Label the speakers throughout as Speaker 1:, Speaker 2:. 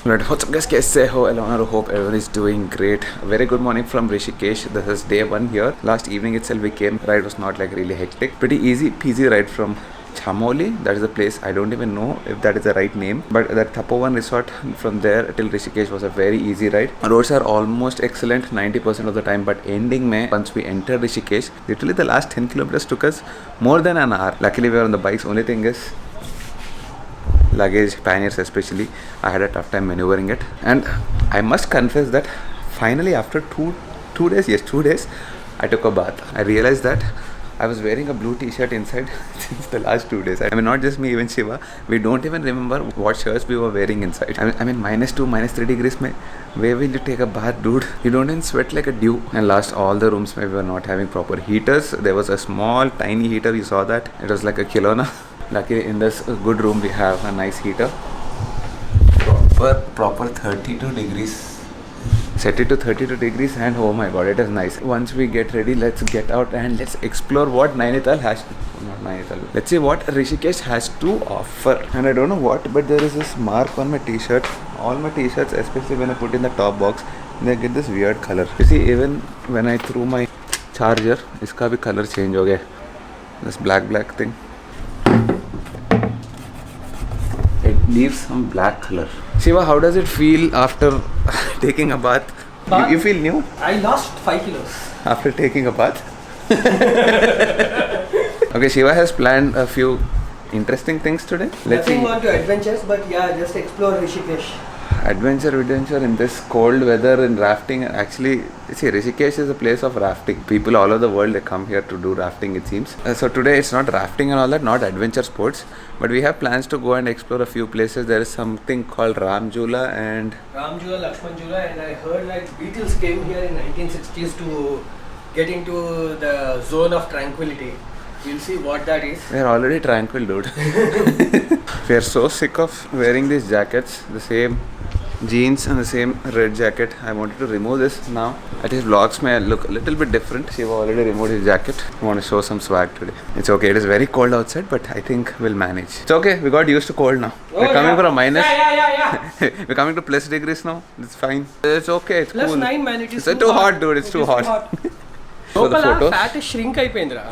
Speaker 1: Right, what's up guys, kaise ho? I hope everyone is doing great. A very good morning from Rishikesh. This is day 1 here. Last evening itself we came. Ride was not like really hectic. Pretty easy peasy ride from Chamoli. That is the place. I don't even know if that is the right name. But that Tapovan resort from there till Rishikesh was a very easy ride. Roads are almost excellent 90% of the time. But ending May, once we entered Rishikesh, literally the last 10 kilometers took us more than an hour. Luckily we were on the bikes. Only thing is luggage, panniers especially, I had a tough time maneuvering it. And I must confess that finally after two days, I took a bath. I realized that I was wearing a blue t-shirt inside since the last 2 days. I mean, not just me, even Shiva. We don't even remember what shirts we were wearing inside. I mean -2, -3 degrees mein, where will you take a bath, dude? You don't even sweat like a dew. And last, all the rooms we were not having proper heaters. There was a small, tiny heater. You saw that. It was like a Kelowna. Luckily in this good room we have a nice heater. Proper 32 degrees. Set it to 32 degrees and oh my god, it is nice. Once we get ready, let's get out and let's explore what Nainital has to, not Nainital. Let's see what Rishikesh has to offer. And I don't know what, but there is this mark on my t-shirt. All my t-shirts, especially when I put in the top box, they get this weird color. You see, even when I threw my charger, iska bhi color change ho gaya. This black thing. It leaves some black color. Shiva, how does it feel after taking a bath? You feel new?
Speaker 2: I lost 5 kilos.
Speaker 1: After taking a bath? Okay, Shiva has planned a few interesting things today. Let's
Speaker 2: Nothing
Speaker 1: see.
Speaker 2: on to adventures, but yeah, just explore Rishikesh.
Speaker 1: Adventure in this cold weather and rafting. Actually, see, Rishikesh is a place of rafting. People all over the world, they come here to do rafting, it seems. So today it's not rafting and all that, not adventure sports, but we have plans to go and explore a few places. There is something called Ramjula and
Speaker 2: Ramjula, Lakshmanjula, and I heard like Beatles came here in 1960s to get into the zone of tranquility. We'll see what that is.
Speaker 1: we are already tranquil, dude. We are so sick of wearing these jackets, the same jeans and the same red jacket. I wanted to remove this now. At his vlogs may look a little bit different. Shiva already removed his jacket. I want to show some swag today. It's okay. It is very cold outside, but I think we'll manage. It's okay. We got used to cold now. We're coming from minus.
Speaker 2: Yeah.
Speaker 1: We're coming to plus degrees now. It's fine. It's okay. It's
Speaker 2: Plus
Speaker 1: cool.
Speaker 2: 9, man. It is
Speaker 1: It's too hot, dude. It's too hot. For the photos.
Speaker 2: Fat shrink అయిపోయిందిరా.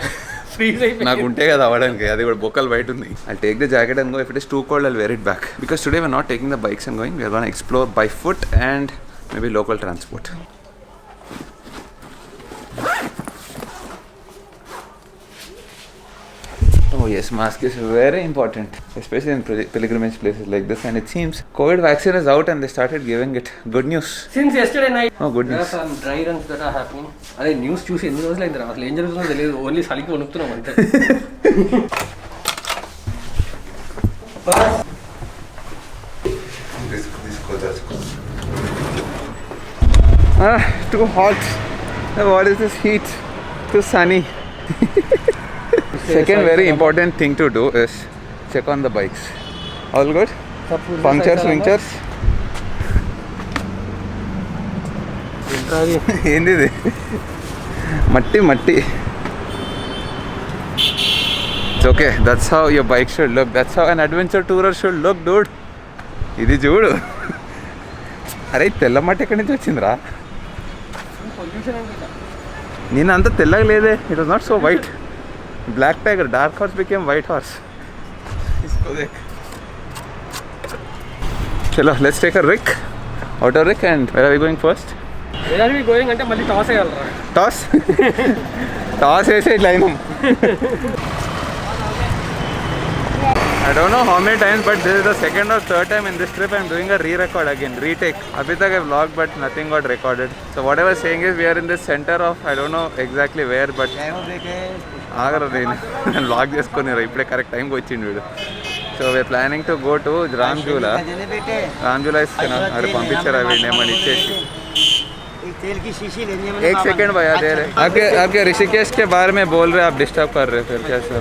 Speaker 2: Freeze అయిపోయింది.
Speaker 1: నాకు ఉంటే కదా అవ్వడానికి అది కూడా బొక్కలు బయట ఉంది. I'll take the jacket and go. If it is too cold, I'll wear it back. Because today we're not taking the bikes and going. We're going to explore by foot and maybe local transport. Oh yes, mask is very important, especially in pilgrimage places like this. And it seems COVID vaccine is out and they started giving it. Good news.
Speaker 2: Since yesterday night,
Speaker 1: Oh, good
Speaker 2: there are
Speaker 1: news.
Speaker 2: some dry runs that are happening. అదే news చూసి ఎన్ని రోజులు అయిందిరా అసలు ఏం జరుగుతుందో తెలియదు. Only చలికి వణుకుతున్నాం అంతే.
Speaker 1: Too hot. What is this heat? Too sunny. Second very important thing to do is check on the bikes. All good? Punctures, winctures? ఏంది ఇది? మట్టి. It's okay. That's how your bike should look. That's how an adventure tourer should look, dude. ఇది చూడు. అరే తెల్ల మట్టి ఎక్కడి నుంచి వచ్చిందిరా?
Speaker 2: పొల్యూషన్ అంటే
Speaker 1: నేను అంత తెల్లగా లేదే. It was not so white. Black tiger, dark horse became white horse. Chalo, let's take a rick, outer rick, and where are we going first?
Speaker 2: Where are we going అంటే మళ్ళీ టాస్ వేయాలరా.
Speaker 1: Toss? Toss వేసే line. I don't know how many times, but this is the second or third time in this trip I'm doing a re-record again, retake. Abhi tak I vlogged, but nothing got recorded. So what I was saying is we are in this center of, I don't know exactly where, but ఆగరా నేను vlog చేసుకొని ఇప్పుడే correct టైంకి వచ్చిండు వీడు. So we're planning to go to Ramjhula ఇస్తున్నా. అరే పంపించారా వీడిని ఏమని ఇచ్చేసి. एक सेकंड भैया दे रहे आपके ऋषिकेश के बारे में बोल रहे, आप डिस्टर्ब कर रहे फिर कैसे?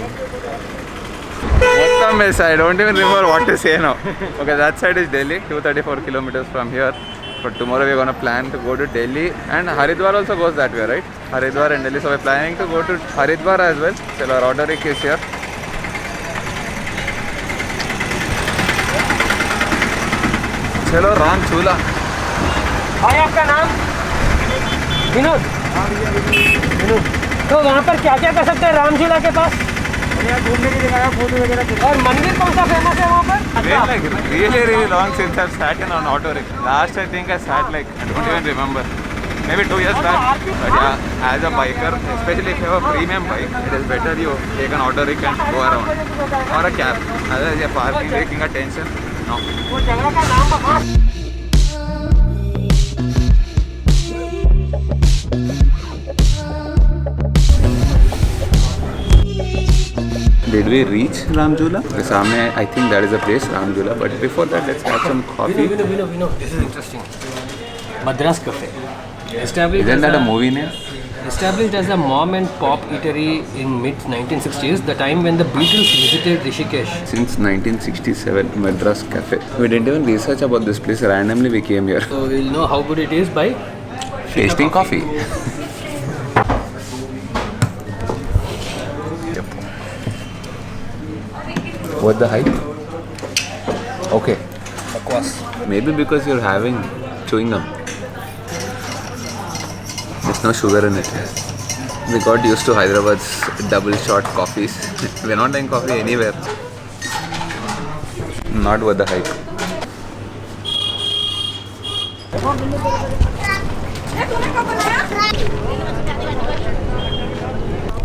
Speaker 1: What miss? I don't even remember what to say now. Okay, that side is Delhi, 234 kilometers from here. But tomorrow we're gonna plan to go to Delhi, and Haridwar also goes that way, right? Haridwar and Delhi. So we're planning to go to Haridwar as well. So our order is here. चलो राम झूला.
Speaker 2: भाई आपका नाम? विनोद. विनोद. तो वहाँ पर क्या क्या कर सकते हैं राम झूला के पास? घूमने की जगह फोटो वगैरह. और मंदिर कौन सा फेमस है वहाँ पर?
Speaker 1: Really long since I've sat in an auto rickshaw. Last I think I sat like, I don't even remember. Maybe 2 years back. But yeah, as a biker, especially if you have a premium bike, it is better you take an auto rickshaw and go around. Or a cab. Otherwise you're parking, taking attention. No.
Speaker 2: वो जगह का नाम बता.
Speaker 1: Did we reach Ram Jhula? The Samne, I think that is the place, Ram Jhula. But before that, let's have some coffee.
Speaker 2: Vino. This is interesting. Madras Cafe. Established
Speaker 1: Isn't
Speaker 2: as
Speaker 1: that a movie name?
Speaker 2: Established as a mom and pop eatery in mid 1960s, the time when the Beatles visited Rishikesh.
Speaker 1: Since 1967, Madras Cafe. We didn't even research about this place. Randomly we came here.
Speaker 2: So we'll know how good it is by
Speaker 1: Tasting coffee. What the hype? Okay. Maybe because you're having chewing gum. There's no sugar in it. We got used to Hyderabad's double shot coffees. We're not doing coffee anywhere. Not worth the hype.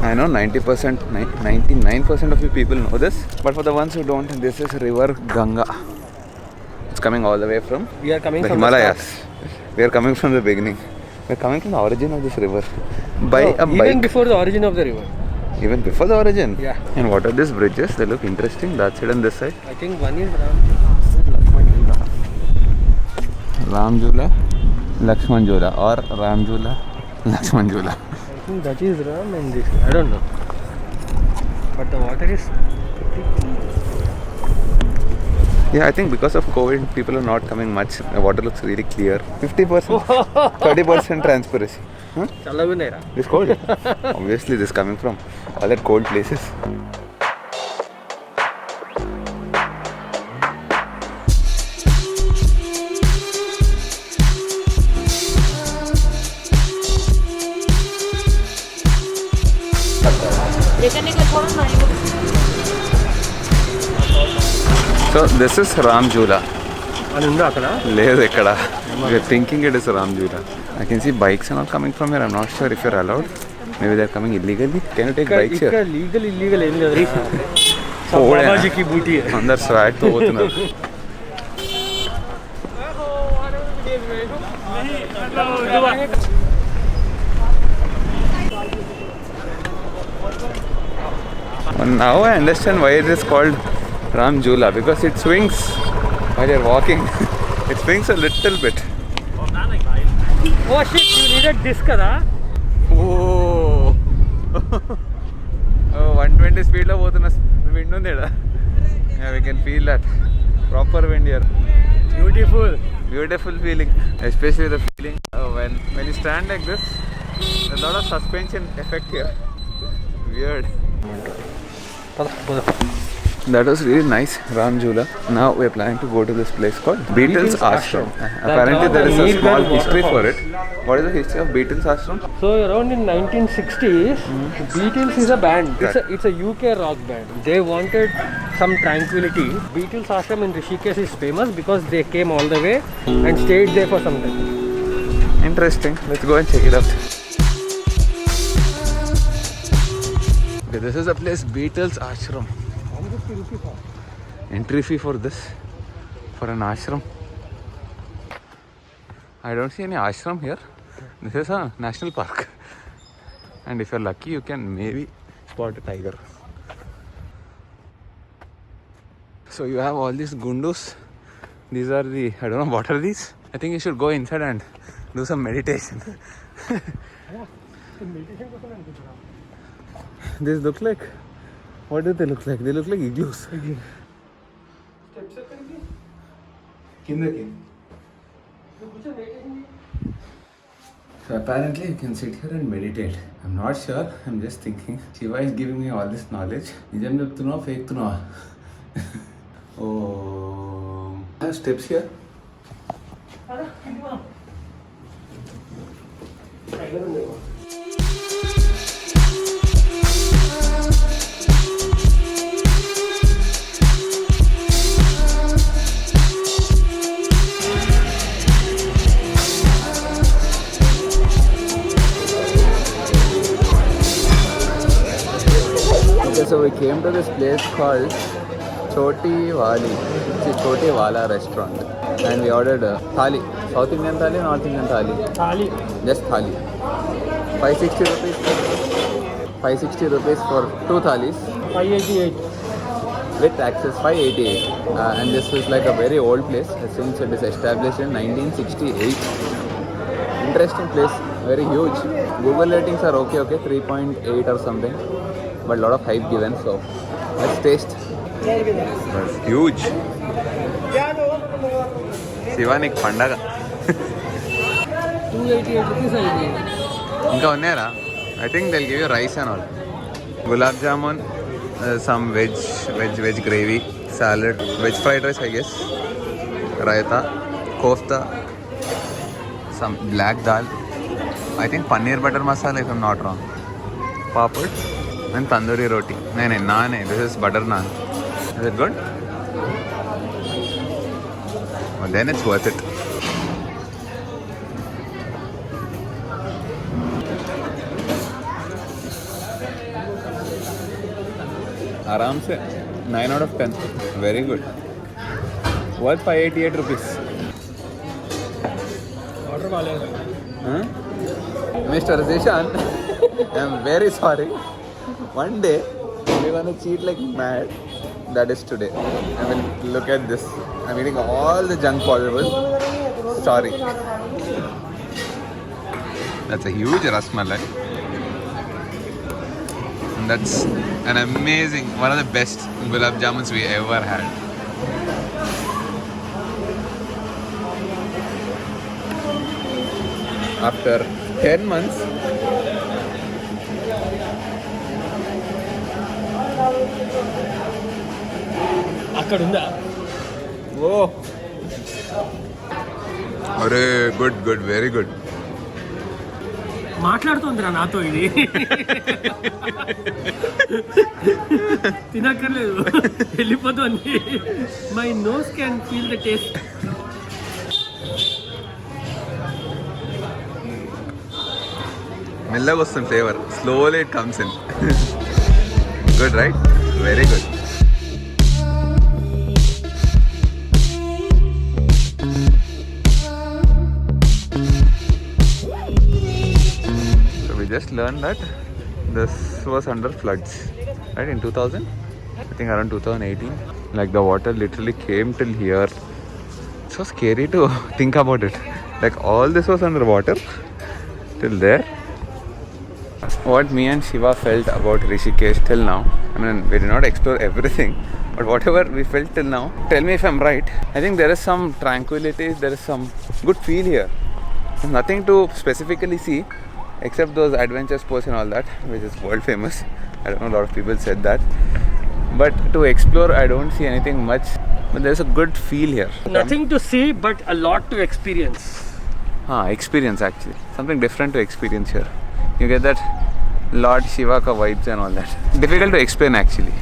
Speaker 1: I know 90%, 99% of you people know this, but for the ones who don't, this is River Ganga. It's coming all the way from
Speaker 2: we are coming
Speaker 1: the
Speaker 2: from
Speaker 1: Himalayas. We are coming from the beginning. We are coming from the origin of this river. By a bike.
Speaker 2: Even before the origin of the river.
Speaker 1: Even before the origin?
Speaker 2: Yeah.
Speaker 1: And what are these bridges? They look interesting. That side and this side.
Speaker 2: I think one is Lakshman Jhula.
Speaker 1: Ram Jhula, Lakshman Jhula, or Ram Jhula, Lakshman Jhula.
Speaker 2: I think that is Ram and this. I don't know. But the water is
Speaker 1: Yeah, I think because of COVID, people are not coming much. The water looks really clear. 50%, 30% transparency. Huh?
Speaker 2: Chalagunera.
Speaker 1: It's cold. Obviously, this is coming from all that cold places. So this is Ram Jhula. We're thinking it is Ram Jhula. I can see bikes and all coming from here. I'm not sure if you're allowed. Maybe they're coming illegally. Can you take bikes here?
Speaker 2: Legal ಏನು ಇಲ್ಲ
Speaker 1: ಬಾಬಾಜಿ
Speaker 2: ಕಿ ಬೂಟಿ
Speaker 1: अंदर swag तो होता And now I understand why it is called Ram Jhula, because it swings while you're walking. It swings a little bit.
Speaker 2: Oh shit, you needed this kada?
Speaker 1: Oh, 120 speed lo పోతున్న wind ఉంది ఇక్కడ. Yeah, we can feel that proper wind here. Beautiful feeling, especially the feeling when you stand like this. There's a lot of suspension effect here. Weird. That was really nice, Ram Jhula. Now we're planning to go to this place called Beatles Ashram. Apparently there is a small history for it. What is the history of Beatles Ashram?
Speaker 2: So around in 1960s, Beatles is a band. It's a UK rock band. They wanted some tranquility. Beatles Ashram in Rishikesh is famous because they came all the way and stayed there for some time.
Speaker 1: Interesting. Let's go and check it out. Okay, this is the place Beatles Ashram. Entry fee for this, for an ashram. I don't see any ashram here. This is a national park, and if you're lucky, you can maybe spot a tiger. So you have all these gundus. These are the, I don't know, what are these? I think you should go inside and do some meditation. These look like, what do they look like? They look like igloos. So apparently you can sit here and meditate. I'm not sure. I'm just thinking. Shiva is giving me all this knowledge. Nijam cheptunava, fake tunava. Oh, I have steps here. we came to this place called Choti Wali. It's a Choti Wala restaurant. And we ordered thali. South Indian thali, North Indian thali.
Speaker 2: Thali.
Speaker 1: Just thali. 560 rupees. 560 rupees for 2 thalis.
Speaker 2: 588.
Speaker 1: With taxes 588. And this is like a very old place since it is established in 1968. Interesting place, very huge. Google ratings are okay, 3.8 or something, but a lot of hype given. So let's taste. That's huge. Sivanik Pandaga.
Speaker 2: 288 rupees I
Speaker 1: Inka unnera. I think they'll give you rice and all. Gulab jamun, some veg gravy, salad, veg fried rice I guess, raita, kofta, some black dal, I think paneer butter masala if I'm not wrong, papad and tandoori roti. Naan hai. This is butter naan. Is it good? Well, then it's worth it. Aram se 9 out of 10. Very good. Worth 588 rupees.
Speaker 2: order वाले
Speaker 1: Huh? Mr. Zishan, I'm very sorry. One day we're gonna cheat like mad. That is today. I mean, look at this. I'm eating all the junk possible. Sorry. That's a huge rasmalai. And that's an amazing, one of the best gulab jamuns we ever had. After 10 months,
Speaker 2: అక్కడ ఉందా
Speaker 1: oh, good, very good.
Speaker 2: మాట్లాడుతుందిరా నాతో ఇది తినక్కర్లేదు వెళ్ళిపోతుంది my nose can feel the taste
Speaker 1: మెల్లగా వస్తుంది flavour, slowly it comes in. Good right, very good. So we just learned that this was under floods, right, in 2000, I think around 2018. Like the water literally came till here. It's so scary to think about it. Like all this was under water till there. What me and Shiva felt about Rishikesh till now, I mean, we did not explore everything, but whatever we felt till now, tell me if I'm right, I think there is some tranquility, there is some good feel here. There's nothing to specifically see except those adventure sports and all that, which is world famous. I don't know, a lot of people said that, but to explore I don't see anything much, but there's a good feel here.
Speaker 2: Nothing to see but a lot to experience
Speaker 1: Experience actually, something different to experience here. You get that Lord Shiva ka vibes and all that. Difficult to explain actually.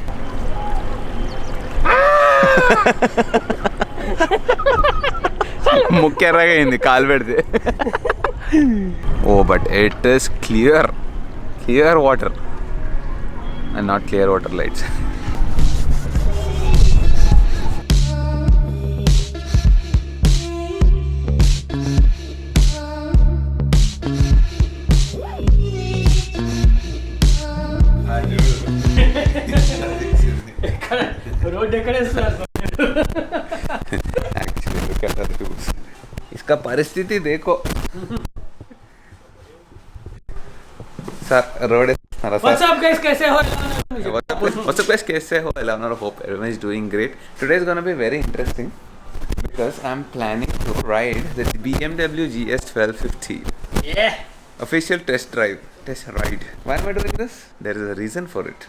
Speaker 1: ముక్కెర్రగా అయింది కాలు పెడితే. Oh, but it is clear water and not clear water lights.
Speaker 2: Road ఎక్కడే
Speaker 1: Actually, look at the tubes. इसका परिस्थिति देखो. Sir, road is.
Speaker 2: What's up guys, कैसे हो?
Speaker 1: What's up guys, कैसे हो? Eleanor, hope everyone is doing great. Today is gonna be very interesting because I'm planning to ride the BMW GS 1250.
Speaker 2: Yeah.
Speaker 1: Official test ride. Why am I doing this? There is a reason for it.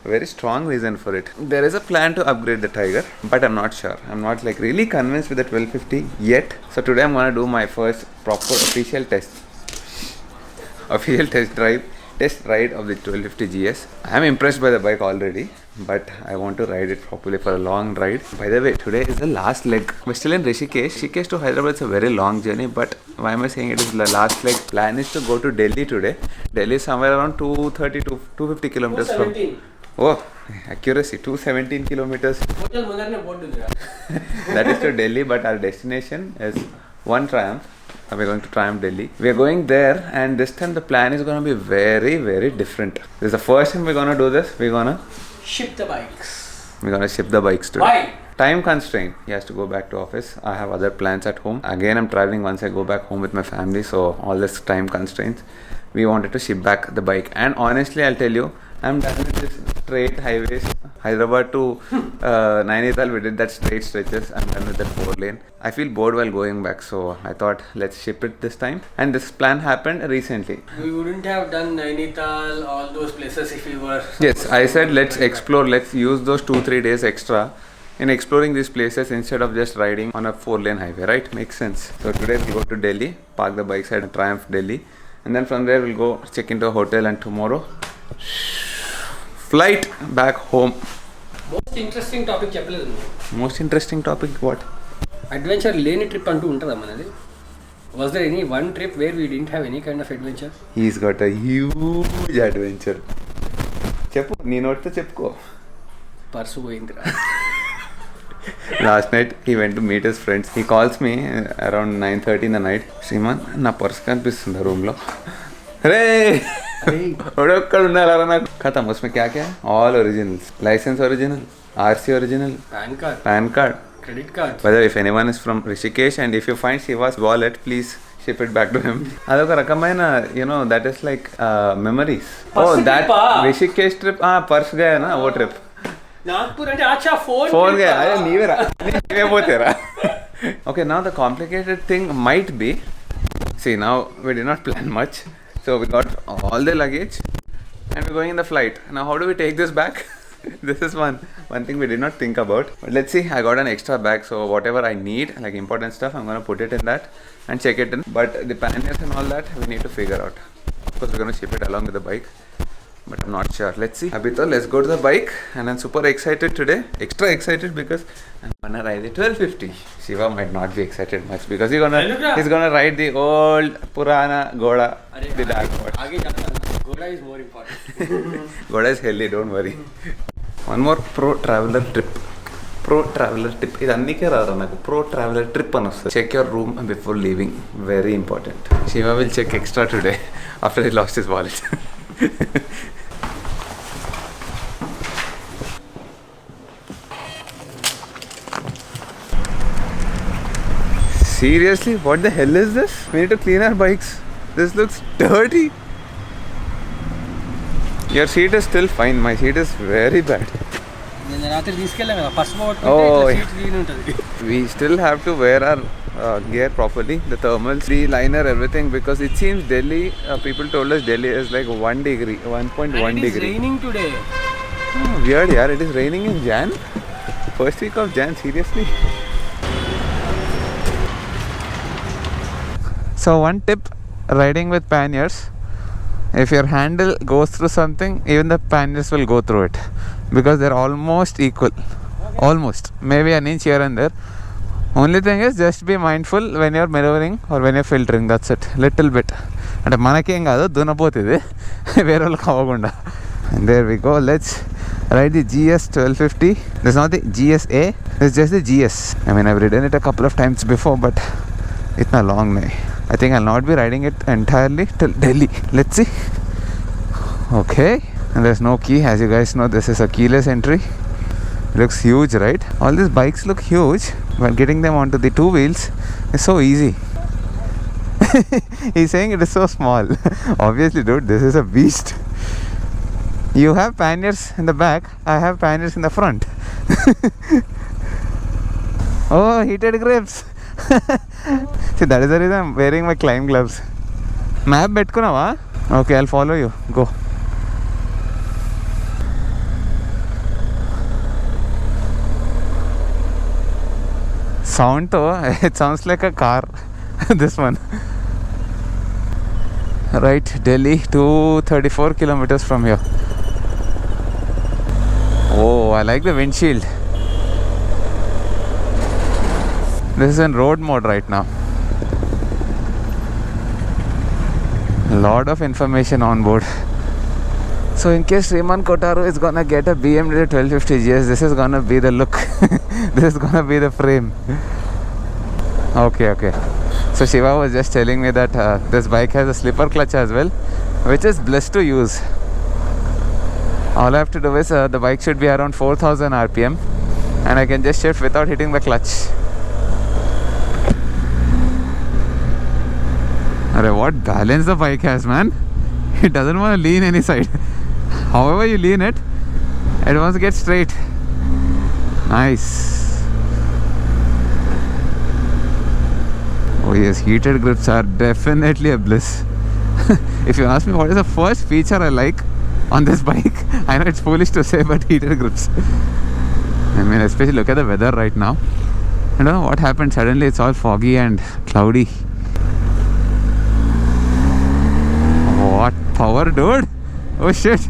Speaker 1: A very strong reason for it. There is a plan to upgrade the Tiger, but I'm not sure. I'm not like really convinced with the 1250 yet. So today I'm gonna do my first proper official test ride of the 1250 GS. I'm impressed by the bike already, but I want to ride it properly for a long ride. By the way, today is the last leg. We're still in Rishikesh. Rishikesh to Hyderabad is a very long journey, but why am I saying it is the last leg? Plan is to go to Delhi today. Delhi is somewhere around 230 to 250 kilometers from Oh, accuracy 217 kilometers.
Speaker 2: Hotel mundarne board undira.
Speaker 1: That is to Delhi, but our destination is one Triumph. We're going to Triumph Delhi. We're going there, and this time the plan is going to be very, very different. This is the first time we're going to do this. We're going to
Speaker 2: Ship the bikes.
Speaker 1: ship the bikes today.
Speaker 2: Why?
Speaker 1: Time constraint. He has to go back to office. I have other plans at home. Again, I'm traveling once I go back home with my family. So all this time constraints. We wanted to ship back the bike. And honestly, I'll tell you, I'm done with this straight highways. Hyderabad to Nainital, we did that straight stretches. I'm done with that 4-lane. I feel bored while going back. So I thought, let's ship it this time. And this plan happened recently.
Speaker 2: We wouldn't have done Nainital, all those places if we were...
Speaker 1: Yes, I said let's explore. Let's use those 2-3 days extra in exploring these places instead of just riding on a 4-lane highway, right? Makes sense. So today we'll go to Delhi, park the bikes at Triumph Delhi, and then from there we'll go check into a hotel, and tomorrow flight back home.
Speaker 2: Most interesting topic చెప్పలేదు నువ్వు.
Speaker 1: Most interesting topic, what?
Speaker 2: Adventure లేని trip అంటూ ఉంటుందా మనది? Was there any one trip where we didn't have any kind of adventure?
Speaker 1: He's got a huge adventure. చెప్పు, నీ నోటితో చెప్పుకో.
Speaker 2: పర్సు పోయిందిరా.
Speaker 1: Last night he went to meet his friends. He calls me around 9:30 in the night. Shriman, నా purse కనిపిస్తుంది room లో. రే ఒక్కడు ఉన్నారా నాకు. ఖతం उसमें क्या क्या है? All originals. License original, RC original, PAN card,
Speaker 2: credit card.
Speaker 1: Whether if anyone is from Rishikesh and if you find Shiva's wallet, please ship it back to him. అదొక రకమైన that is like memories. Oh, that Rishikesh trip. Purse गया ना वो trip.
Speaker 2: Nagpur అంటే ఆచా
Speaker 1: phone गया. అరే నీవేరా, నీవే పోతేరా. Okay, now the complicated thing might be, see, now we did not plan much. So we got all the luggage and we're going in the flight. Now how do we take this back? This is one thing we did not think about. But let's see, I got an extra bag, so whatever I need, like important stuff, I'm going to put it in that and check it in. But the panniers and all that, we need to figure out. Of course, we're going to ship it along with the bike, but I'm not sure. Let's see. Abhito, let's go to the bike, and I'm super excited today. Extra excited because I'm gonna ride the 1250. Shiva might not be excited much because he's gonna ride the old Purana Goda, the dark one.
Speaker 2: आगे जाता है. Goda is more important.
Speaker 1: Goda is healthy, don't worry. One more pro traveler trip. Pro traveler tip. ఇది అన్నికే రాదు నాకు. Pro traveler trip అని వస్తుంది. Check your room before leaving. Very important. Shiva will check extra today after he lost his wallet. Seriously, what the hell is this? We need to clean our bikes. This looks dirty. Your seat is still fine. My seat is very bad.
Speaker 2: నేను రాత్రి తీసుకెళ్ళాను కదా purse
Speaker 1: Oh,
Speaker 2: పోగొట్టుకుంటే seat clean ఉంటుంది.
Speaker 1: We still have to wear our gear properly, the thermals, the liner, everything, because it seems Delhi, people told us Delhi is like 1 degree, 1.1
Speaker 2: It is
Speaker 1: degree.
Speaker 2: raining today.
Speaker 1: Weird, yeah. It is raining in Jan. First week of Jan, seriously. So one tip, riding with panniers, if your handle goes through something, even the panniers will go through it because they're almost equal. Almost. Maybe an inch here and there. Only thing is just be mindful when you're mirroring or when you're filtering. That's it. Little bit. అంటే మనకేం కాదు, దున్నపోతుంది వేరే వాళ్ళకి అవ్వకుండా. And there we go. Let's ride the GS 1250. This is not the GSA. This is just the GS. I mean, I've ridden it a couple of times before, but itna long nahi. I think I'll not be riding it entirely till Delhi. Let's see. Okay. And there's no key. As you guys know, this is a keyless entry. It looks huge, right? All these bikes look huge, but getting them onto the two wheels is so easy. He's saying it is so small. Obviously, dude, this is a beast. You have panniers in the back. I have panniers in the front. Oh, heated grips. See, that is the reason I'm wearing my climb gloves. Map పెట్టుకున్నావా? Okay, I'll follow you. Go. Sound though, it sounds like a car. This one. Right, Delhi, 234 kilometers from here. Oh, I like the windshield. This is in road mode right now. Lot of information on board. So in case Sriman Kotaro is gonna get a BMW 1250 GS, this is gonna be the look. This is gonna be the frame. Okay. So Shiva was just telling me that this bike has a slipper clutch as well, which is blessed to use. All I have to do is the bike should be around 4000 RPM and I can just shift without hitting the clutch. Arre, what balance the bike has, man. It doesn't want to lean any side. However you lean it, it wants to get straight. Nice. Oh yes, heated grips are definitely a bliss. If you ask me what is the first feature I like on this bike, I know it's foolish to say, but heated grips. I mean, especially look at the weather right now. I don't know what happened, suddenly it's all foggy and cloudy. What power, dude! Oh shit!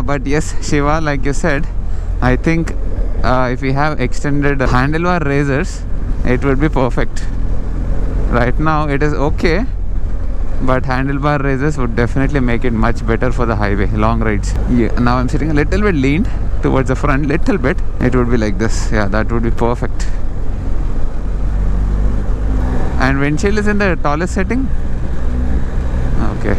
Speaker 1: But yes, Shiva, like you said, I think if we have extended handlebar razors, it would be perfect. Right now it is okay, but handlebar razors would definitely make it much better for the highway, long rides. Yeah, now I'm sitting a little bit leaned towards the front, little bit. It would be like this. Yeah, that would be perfect. And windshield is in the tallest setting. Okay.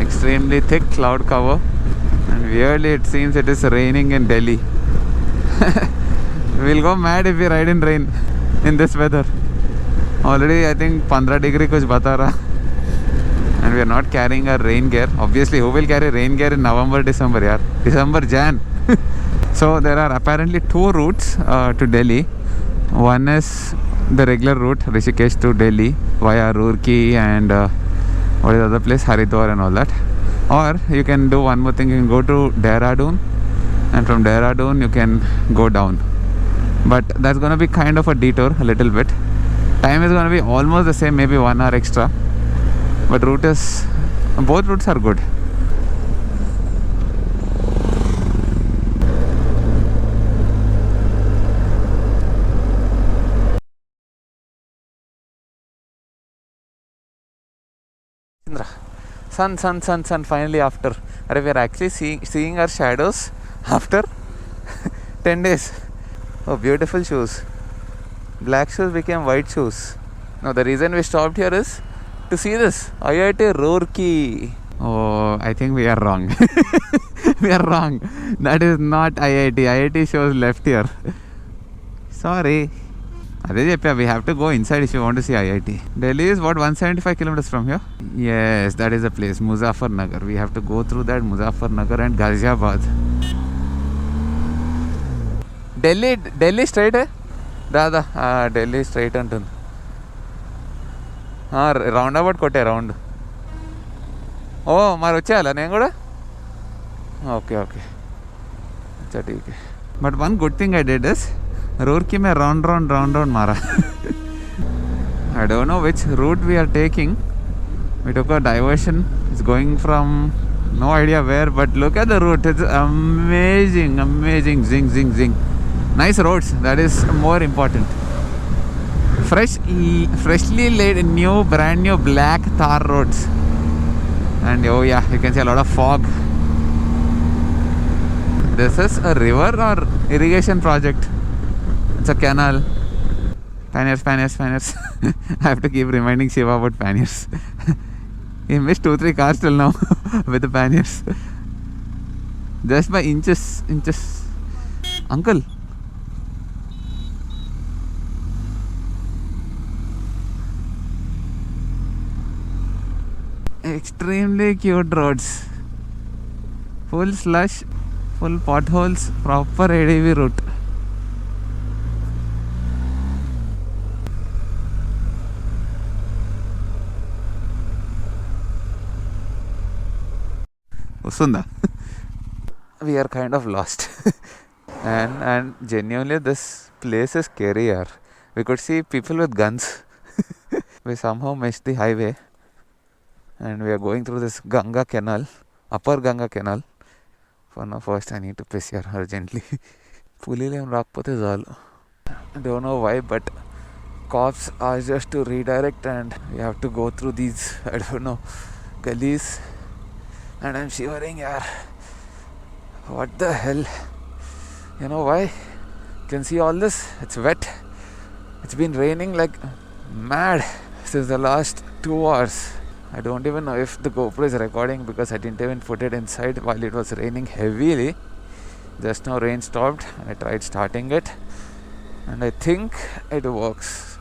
Speaker 1: Extremely thick cloud cover, and weirdly it seems it is raining in Delhi. We'll go mad if we ride in rain in this weather. Already I think 15 degree kuch bata raha. And we are not carrying our rain gear. Obviously, who will carry rain gear in November, December, yaar? December, Jan. So there are apparently two routes to Delhi. One is the regular route, Rishikesh to Delhi via Roorkee and what is the other place, Haridwar and all that. Or you can do one more thing, you can go to Dehradun, and from Dehradun you can go down. But that's going to be kind of a detour, a little bit. Time is going to be almost the same, maybe 1 hour extra. But both routes are good. Sun, finally after. We are actually seeing our shadows after 10 days. Oh, beautiful shoes. Black shoes became white shoes. Now the reason we stopped here is to see this IIT Roorkee. Oh, I think we are wrong. We are wrong. That is not IIT. IIT shows left here. Sorry. We have to go inside if you want to see IIT. Delhi is what, 175 kilometers from here? Yes, that is the place, Muzaffarnagar. We have to go through that, Muzaffarnagar and Ghaziabad. Delhi straight hai? Dada, Delhi straight antun. Roundabout kotte round. Oh, maru vachela nenu kuda? Okay. Acha theek hai. But one good thing I did is Roorkee mein round mara. I don't know which route we are taking. We took a diversion. It's going from no idea where, but look at the route. It's amazing. Zing. Nice roads. That is more important. Freshly laid brand new black tar roads. And oh yeah, you can see a lot of fog. This is a river or irrigation project? It's a canal. Panniers. I have to keep reminding Shiva about panniers. He missed 2-3 cars till now with the panniers. Just by inches. Uncle. Extremely cute roads. Full slush, full potholes, proper ADV route. Usunda. We are kind of lost. and genuinely this place is scary. We could see people with guns. We somehow missed the highway. And we are going through this Ganga canal, upper Ganga canal. For now, first I need to piss here urgently. Pulilem Rakpote Zalu. I don't know why, but cops asked us to redirect and we have to go through these, I don't know, gullies. And I'm shivering, yaar. What the hell? You know why? You can see all this? It's wet. It's been raining like mad since the last 2 hours. I don't even know if the GoPro is recording because I didn't even put it inside while it was raining heavily. Just now rain stopped and I tried starting it and I think it works.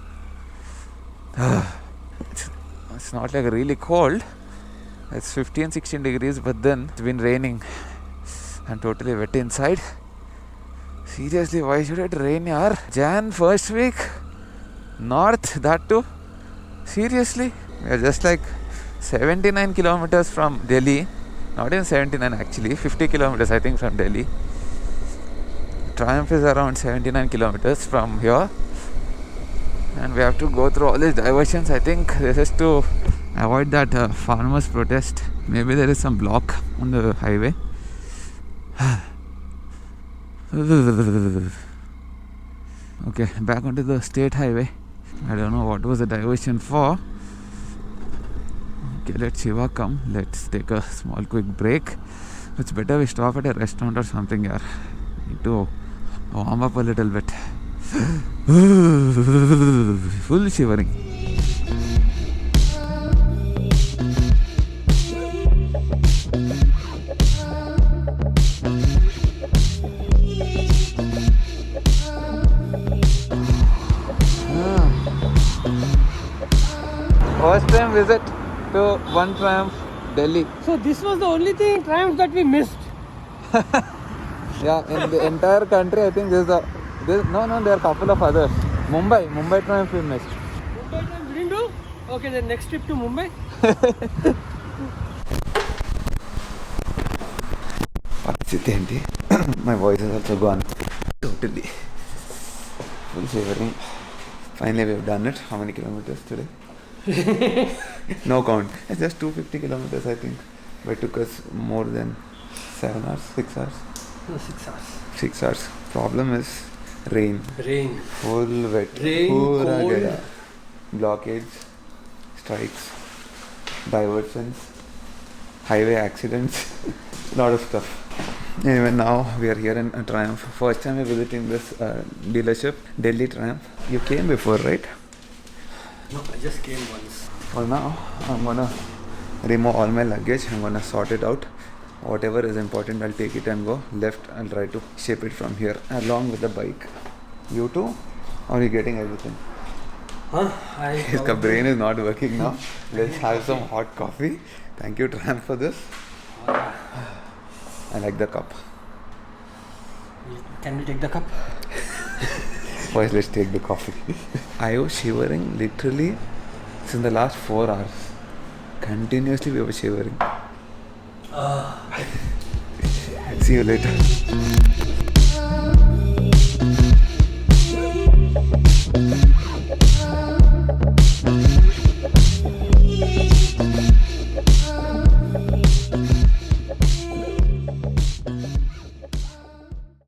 Speaker 1: It's not like really cold. It's 15-16 degrees, but then it's been raining. I'm totally wet inside. Seriously, why should it rain, yaar? Jan first week, north, that too. Seriously, we are just like 79 kilometers from Delhi. Not even 79 actually, 50 kilometers I think from Delhi. Triumph is around 79 kilometers from here. And we have to go through all these diversions. I think this is to avoid that farmers protest. Maybe there is some block on the highway. Okay, back onto the state highway. I don't know what was the diversion for. Okay, let Shiva come. Let's take a small quick break. It's better we stop at a restaurant or something, yaar. Need to warm up a little bit. Full shivering. First time visit to One Triumph, Delhi.
Speaker 2: So this was the only thing Triumph that we missed.
Speaker 1: Yeah, in the entire country, I think there are a couple of others. Mumbai Triumph we missed.
Speaker 2: Mumbai Triumph didn't do? Okay, then next trip to Mumbai.
Speaker 1: My voice is also gone. Totally. Full shivering. Finally, we have done it. How many kilometers today? No count. It's just 250 kilometers, I think. But it took us more than 7 hours, 6 hours.
Speaker 2: No, 6 hours.
Speaker 1: 6 hours. Problem is rain.
Speaker 2: Rain.
Speaker 1: Full wet.
Speaker 2: Rain,
Speaker 1: Pura
Speaker 2: cold.
Speaker 1: gaya. Blockage, strikes, diversions, highway accidents, lot of stuff. Anyway, now we are here in Triumph. First time we're visiting this dealership, Delhi Triumph. You came before, right?
Speaker 2: No, I just came once.
Speaker 1: For now, I'm gonna remove all my luggage. I'm gonna sort it out. Whatever is important, I'll take it and go. Left, I'll try to ship it from here along with the bike. You too? Or are you getting everything?
Speaker 2: Huh?
Speaker 1: His brain is not working now. Let's have some hot coffee. Thank you, Triumph, for this. I like the cup.
Speaker 2: Can we take the cup?
Speaker 1: First, let's take the coffee. I was shivering literally since the last 4 hours. Continuously, we were shivering. See you later.